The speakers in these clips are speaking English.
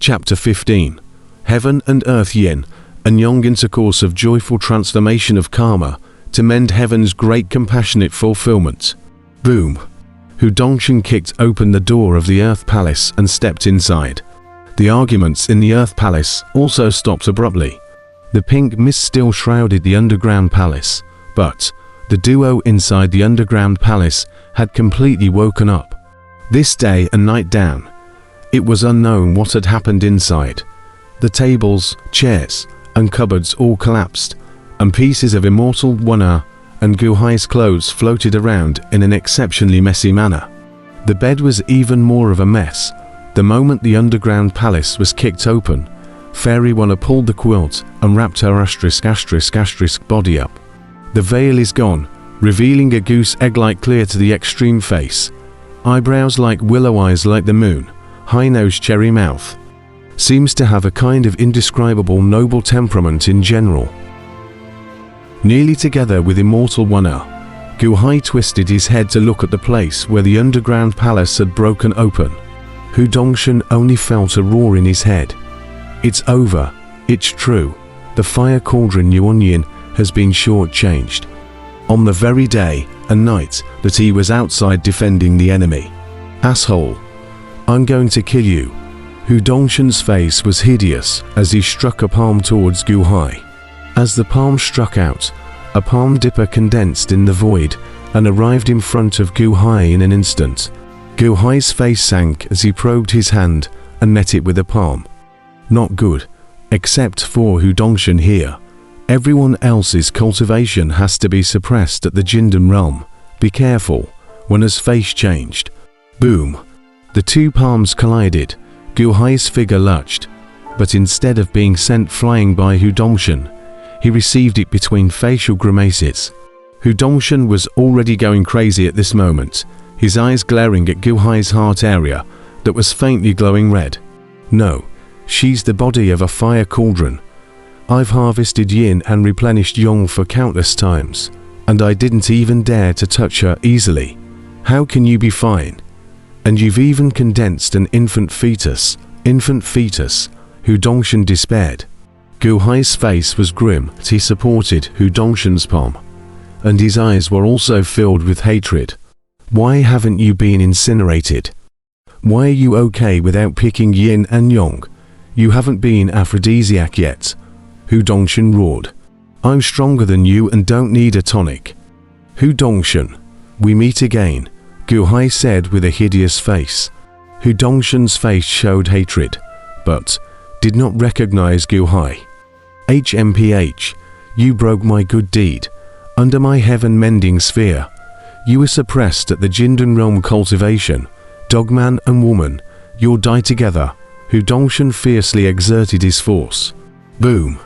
Chapter 15. Heaven and Earth Yin and Yang intercourse of joyful transformation of karma to mend heaven's great compassionate fulfillment. Boom! Hu Dongshan kicked open the door of the Earth Palace and stepped inside. The arguments in the Earth Palace also stopped abruptly. The pink mist still shrouded the underground palace, but the duo inside the underground palace had completely woken up. This day and night down, it was unknown what had happened inside. The tables, chairs, and cupboards all collapsed, and pieces of Immortal Wuxia and Guhai's clothes floated around in an exceptionally messy manner. The bed was even more of a mess. The moment the underground palace was kicked open, Fairy Wuxia pulled the quilt and wrapped her **** body up. The veil is gone, revealing a goose egg-like clear to the extreme face, eyebrows like willow, eyes like the moon, high-nosed cherry mouth. Seems to have a kind of indescribable noble temperament in general. Nearly together with Immortal Wuxia, Guhai twisted his head to look at the place where the underground palace had broken open. Hu Dongshan only felt a roar in his head. It's over, it's true. The fire cauldron Yuan Yin has been shortchanged. On the very day and night that he was outside defending the enemy. Asshole! I'm going to kill you. Hu Dongshan's face was hideous as he struck a palm towards Guhai. As the palm struck out, a palm dipper condensed in the void and arrived in front of Guhai in an instant. Guhai's face sank as he probed his hand and met it with a palm. Not good, except for Hu Dongshan here. Everyone else's cultivation has to be suppressed at the Jindan realm. Be careful. Wuxia's face changed. Boom! The two palms collided. Guhai's figure lurched, but instead of being sent flying by Hu Dongshan, he received it between facial grimaces. Hu Dongshan was already going crazy at this moment, his eyes glaring at Guhai's heart area that was faintly glowing red. No, she's the body of a fire cauldron. I've harvested yin and replenished yang for countless times, and I didn't even dare to touch her easily. How can you be fine? And you've even condensed an infant fetus. Hu Dongshan despaired. Guhai's face was grim as he supported Hu Dongshan's palm, and his eyes were also filled with hatred. Why haven't you been incinerated? Why are you okay without picking yin and yang? You haven't been aphrodisiac yet. Hu Dongshan roared. I'm stronger than you and don't need a tonic. Hu Dongshan, we meet again, Guhai said with a hideous face. Hu Dongshan's face showed hatred, but did not recognize Guhai. HMPH, you broke my good deed. Under my heaven-mending sphere, you were suppressed at the Jindan realm cultivation. Dogman and woman, you'll die together. Hu Dongshan fiercely exerted his force. Boom!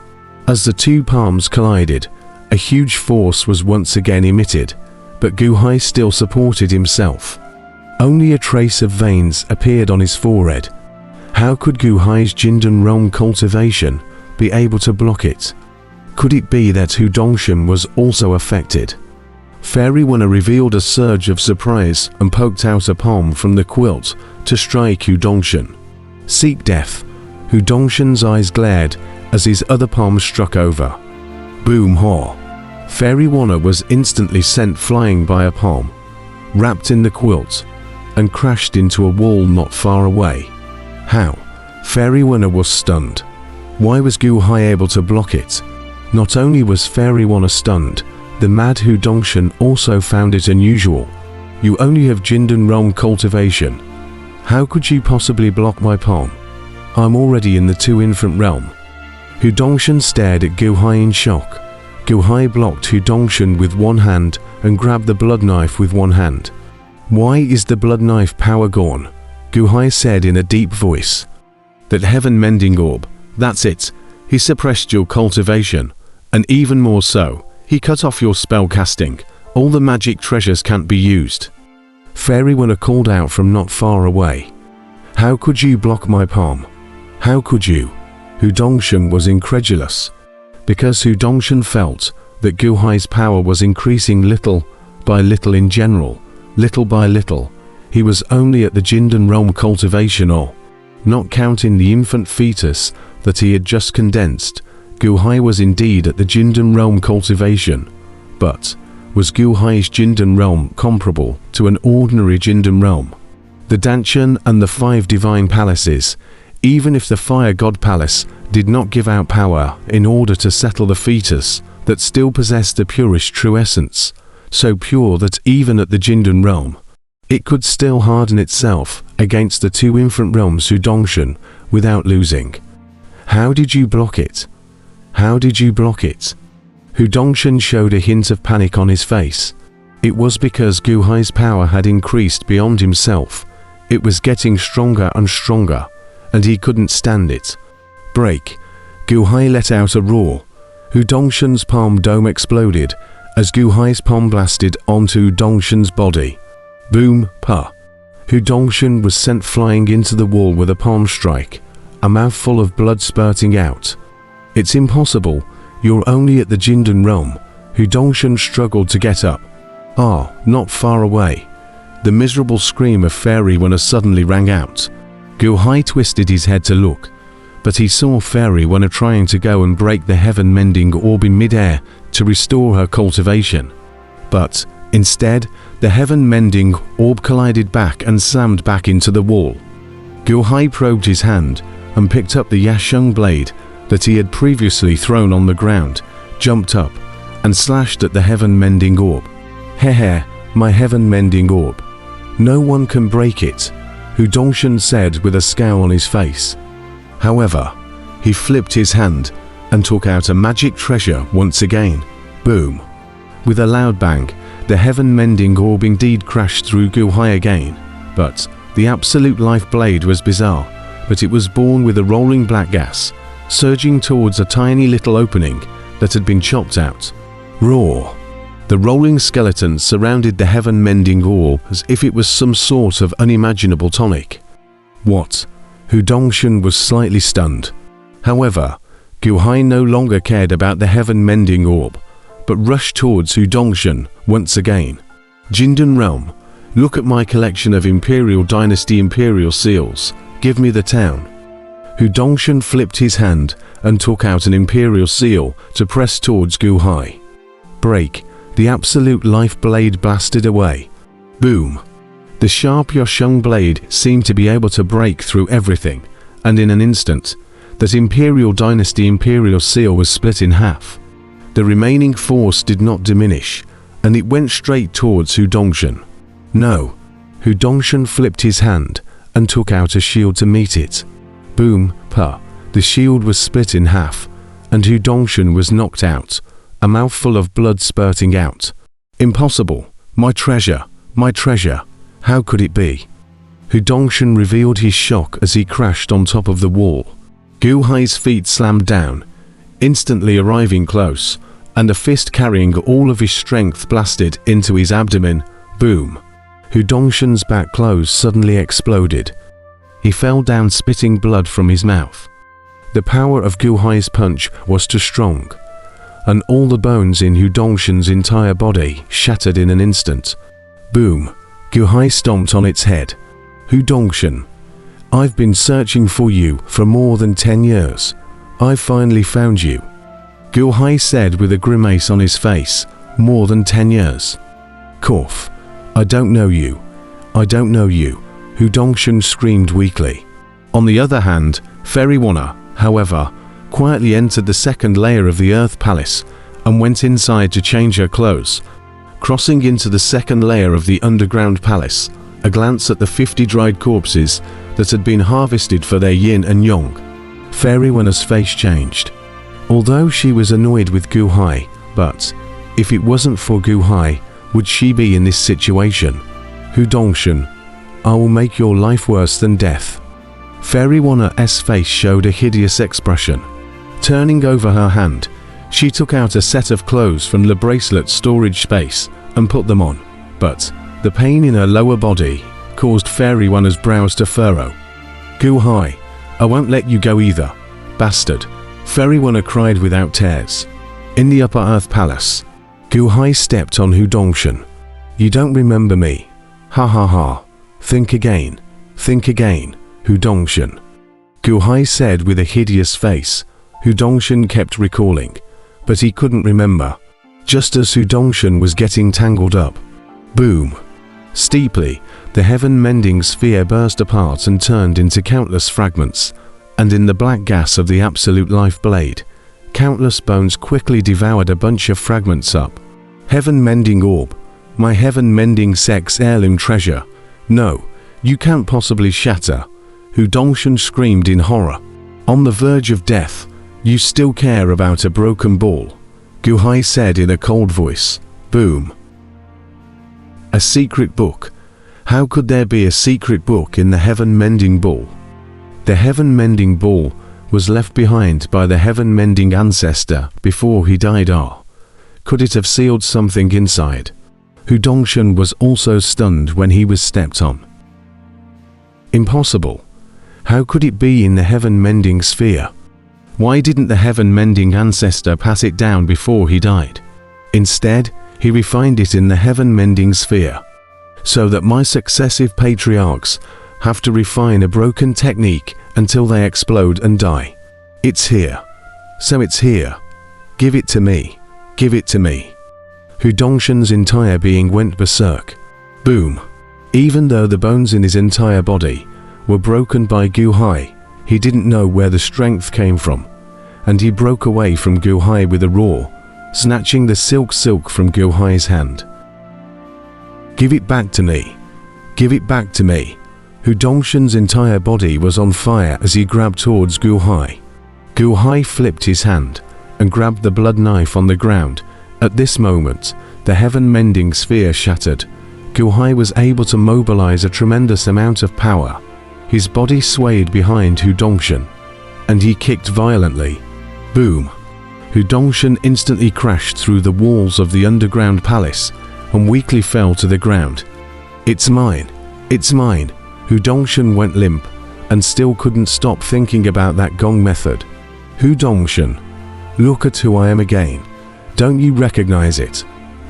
As the two palms collided, a huge force was once again emitted, but Guhai still supported himself. Only a trace of veins appeared on his forehead. How could Guhai's Jindan realm cultivation be able to block it? Could it be that Hu Dongshan was also affected? Fairy Wuxia revealed a surge of surprise and poked out a palm from the quilt to strike Hu Dongshan. Seek death. Hu Dongshan's eyes glared as his other palm struck over. Boom haw! Fairy Wuxia was instantly sent flying by a palm, wrapped in the quilt, and crashed into a wall not far away. How? Fairy Wuxia was stunned. Why was Guhai able to block it? Not only was Fairy Wuxia stunned, the mad Hu Dongshan also found it unusual. You only have Jindan realm cultivation. How could you possibly block my palm? I'm already in the two infant realm. Hu Dongshan stared at Guhai in shock. Guhai blocked Hu Dongshan with one hand and grabbed the blood knife with one hand. Why is the blood knife power gone? Guhai said in a deep voice. That heaven-mending orb, that's it. He suppressed your cultivation, and even more so, he cut off your spell casting. All the magic treasures can't be used. Fairy Wuxia called out from not far away. How could you block my palm? How could you? Hu Dongshan was incredulous, because Hu Dongshan felt that Guhai's power was increasing little by little in general, little by little. He was only at the Jindan realm cultivation or Not counting the infant fetus that he had just condensed, Gu Hai was indeed at the Jindan realm cultivation. But was Gu Hai's Jindan realm comparable to an ordinary Jindan realm? The Danshan and the 5 divine palaces, even if the Fire God Palace did not give out power in order to settle the fetus that still possessed the purest true essence, so pure that even at the Jindan realm, it could still harden itself against the 2 infant realms Hudongshan without losing. How did you block it? How did you block it? Hudongshan showed a hint of panic on his face. It was because Gu Hai's power had increased beyond himself. It was getting stronger and stronger, and he couldn't stand it. Break! Gu Hai let out a roar. Hudongshan's palm dome exploded as Gu Hai's palm blasted onto Hudongshan's body. Boom! Pa! Hudongshan was sent flying into the wall with a palm strike, a mouthful of blood spurting out. It's impossible. You're only at the Jindan realm. Hudongshan struggled to get up. Ah, not far away. The miserable scream of Fairy Winner suddenly rang out. Gu Hai twisted his head to look, but he saw Fairy Winner trying to go and break the heaven-mending orb in mid-air to restore her cultivation. But instead, the heaven-mending orb collided back and slammed back into the wall. Gu Hai probed his hand and picked up the Yasheng blade that he had previously thrown on the ground, jumped up, and slashed at the heaven-mending orb. Hehe, my heaven-mending orb. No one can break it, Hudongshan said with a scowl on his face. However, he flipped his hand and took out a magic treasure once again. Boom! With a loud bang, the heaven-mending orb indeed crashed through Gu Hai again, but the absolute life blade was bizarre, but it was born with a rolling black gas, surging towards a tiny little opening that had been chopped out. Roar! The rolling skeleton surrounded the heaven-mending orb as if it was some sort of unimaginable tonic. What? Hudongshan was slightly stunned. However, Gu Hai no longer cared about the heaven-mending orb, but rushed towards Hudongshan once again. Jindan realm, look at my collection of Imperial Dynasty Imperial seals. Give me the town. Hudongshan flipped his hand and took out an Imperial seal to press towards Gu Hai. Break! The absolute life blade blasted away. Boom! The sharp Yasheng blade seemed to be able to break through everything, and in an instant, that Imperial Dynasty Imperial seal was split in half. The remaining force did not diminish, and it went straight towards Hudongshan. No! Hudongshan flipped his hand and took out a shield to meet it. Boom! Pa! The shield was split in half, and Hudongshan was knocked out, a mouthful of blood spurting out. Impossible! My treasure! My treasure! How could it be? Hudongshan revealed his shock as he crashed on top of the wall. Gu Hai's feet slammed down, instantly arriving close, and a fist carrying all of his strength blasted into his abdomen. Boom! Hudongshan's back clothes suddenly exploded. He fell down spitting blood from his mouth. The power of Gu Hai's punch was too strong, and all the bones in Hudongshan's entire body shattered in an instant. Boom! Gu Hai stomped on its head. Hudongshan, I've been searching for you for more than 10 years. I've finally found you. Gu Hai said with a grimace on his face. More than 10 years. Cough. I don't know you. I don't know you. Hudongshan screamed weakly. On the other hand, Fairy Winner, however, quietly entered the second layer of the Earth Palace and went inside to change her clothes. Crossing into the second layer of the underground palace, a glance at the 50 dried corpses that had been harvested for their yin and yang. Fairy Winner's face changed. Although she was annoyed with Gu Hai, but if it wasn't for Gu Hai, would she be in this situation? Hudongshan, I will make your life worse than death. Fairy Winner's face showed a hideous expression. Turning over her hand, she took out a set of clothes from the bracelet storage space and put them on, but the pain in her lower body caused Fairy Winner's brows to furrow. Gu Hai, I won't let you go either, bastard, Fairy Winner cried without tears. In the Upper Earth Palace, Gu Hai stepped on Hudongshan. You don't remember me. Ha ha ha. Think again, Hudongshan. Gu Hai said with a hideous face. Hu Dongshan kept recalling, but he couldn't remember. Just as Hu Dongshan was getting tangled up. Boom! Steeply, the heaven-mending sphere burst apart and turned into countless fragments, and in the black gas of the absolute life blade, countless bones quickly devoured a bunch of fragments up. Heaven-mending orb, my heaven-mending sex heirloom treasure. No, you can't possibly shatter. Hu Dongshan screamed in horror. On the verge of death, you still care about a broken ball, Gu Hai said in a cold voice. Boom. A secret book. How could there be a secret book in the heaven-mending ball? The heaven-mending ball was left behind by the heaven-mending ancestor before he died. Could it have sealed something inside? Hu Dongshan was also stunned when he was stepped on. Impossible. How could it be in the heaven-mending sphere? Why didn't the heaven-mending ancestor pass it down before he died? Instead, he refined it in the heaven-mending sphere, so that my successive patriarchs have to refine a broken technique until they explode and die. It's here. So it's here. Give it to me. Give it to me. Hu Dongshan's entire being went berserk. Boom. Even though the bones in his entire body were broken by Gu Hai, he didn't know where the strength came from, and he broke away from Gu Hai with a roar, snatching the silk from Gu Hai's hand. Give it back to me. Give it back to me. Hu Dongshan's entire body was on fire as he grabbed towards Gu Hai. Gu Hai flipped his hand and grabbed the blood knife on the ground. At this moment, the heaven-mending sphere shattered. Gu Hai was able to mobilize a tremendous amount of power. His body swayed behind Hu Dongshan, and he kicked violently. Boom! Hu Dongshan instantly crashed through the walls of the underground palace and weakly fell to the ground. It's mine! It's mine! Hu Dongshan went limp and still couldn't stop thinking about that gong method. Hu Dongshan, look at who I am again. Don't you recognize it?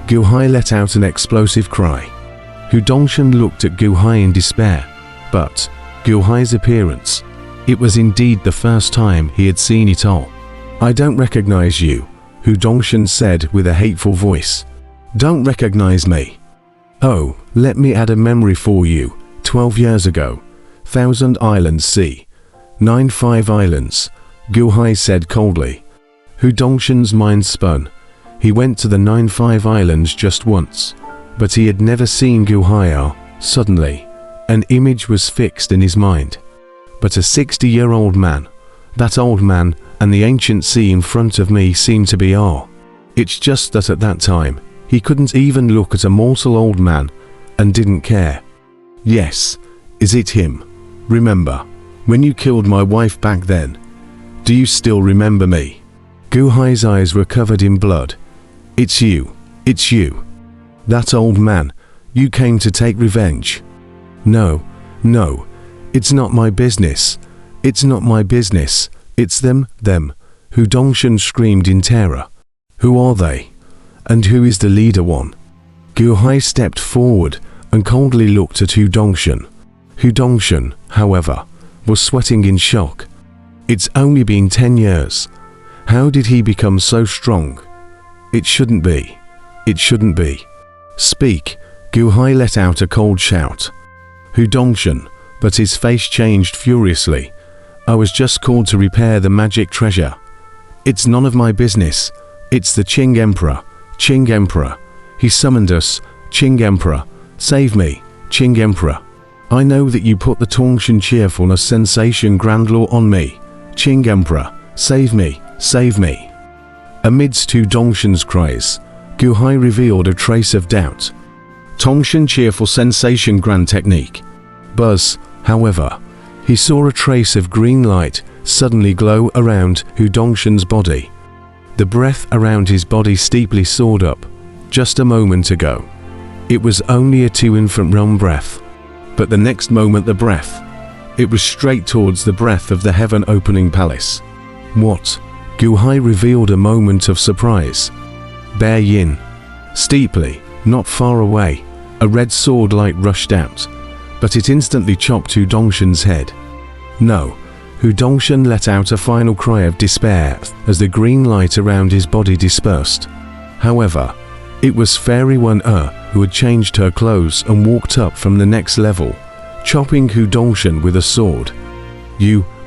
Gu Hai let out an explosive cry. Hu Dongshan looked at Gu Hai in despair, but Gu Hai's appearance, it was indeed the first time he had seen it all. I don't recognize you, Hu Dongshan said with a hateful voice. Don't recognize me. Oh, let me add a memory for you. 12 years ago, 1,000 Islands Sea, 9-5 Islands, Gu Hai said coldly. Hu Dongshan's mind spun. He went to the 9-5 Islands just once, but he had never seen Gu Hai. Suddenly, an image was fixed in his mind. But a 60-year-old man, that old man and the ancient sea in front of me seemed to be It's just that at that time, he couldn't even look at a mortal old man and didn't care. Yes, is it him? Remember, when you killed my wife back then? Do you still remember me? Gu Hai's eyes were covered in blood. It's you. It's you. That old man. You came to take revenge. No, no. It's not my business. It's not my business. It's them. Hu Dongshan screamed in terror. Who are they? And who is the leader one? Gu Hai stepped forward and coldly looked at Hu Dongshan. Hu Dongshan, however, was sweating in shock. It's only been 10 years. How did he become so strong? It shouldn't be. It shouldn't be. Speak. Gu Hai let out a cold shout. Hu Dongshan, but his face changed furiously. I was just called to repair the magic treasure. It's none of my business. It's the Qing Emperor. Qing Emperor. He summoned us. Qing Emperor. Save me, Qing Emperor. I know that you put the Tongshan cheerfulness sensation grand law on me. Qing Emperor. Save me. Save me. Amidst Hu Dongshan's cries, Gu Hai revealed a trace of doubt. Tongshan cheerful sensation grand technique. Buzz, however, he saw a trace of green light suddenly glow around Hu Dongshan's body. The breath around his body steeply soared up. Just a moment ago, it was only a 2-infant realm breath. But the next moment it was straight towards the breath of the heaven-opening palace. What? Gu Hai revealed a moment of surprise. Bear Yin. Steeply, not far away, a red sword light rushed out, but it instantly chopped Hu Dongshan's head. No, Hu Dongshan let out a final cry of despair as the green light around his body dispersed. However, it was Fairy 1 who had changed her clothes and walked up from the next level, chopping Hu Dongshan with a sword.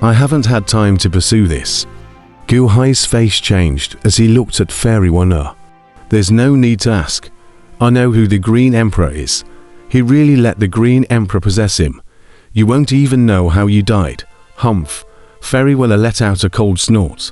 I haven't had time to pursue this. Gu Hai's face changed as he looked at Fairy 1. There's no need to ask. I know who the Green Emperor is. He really let the Green Emperor possess him. You won't even know how you died. Humph. Fairy 1 let out a cold snort.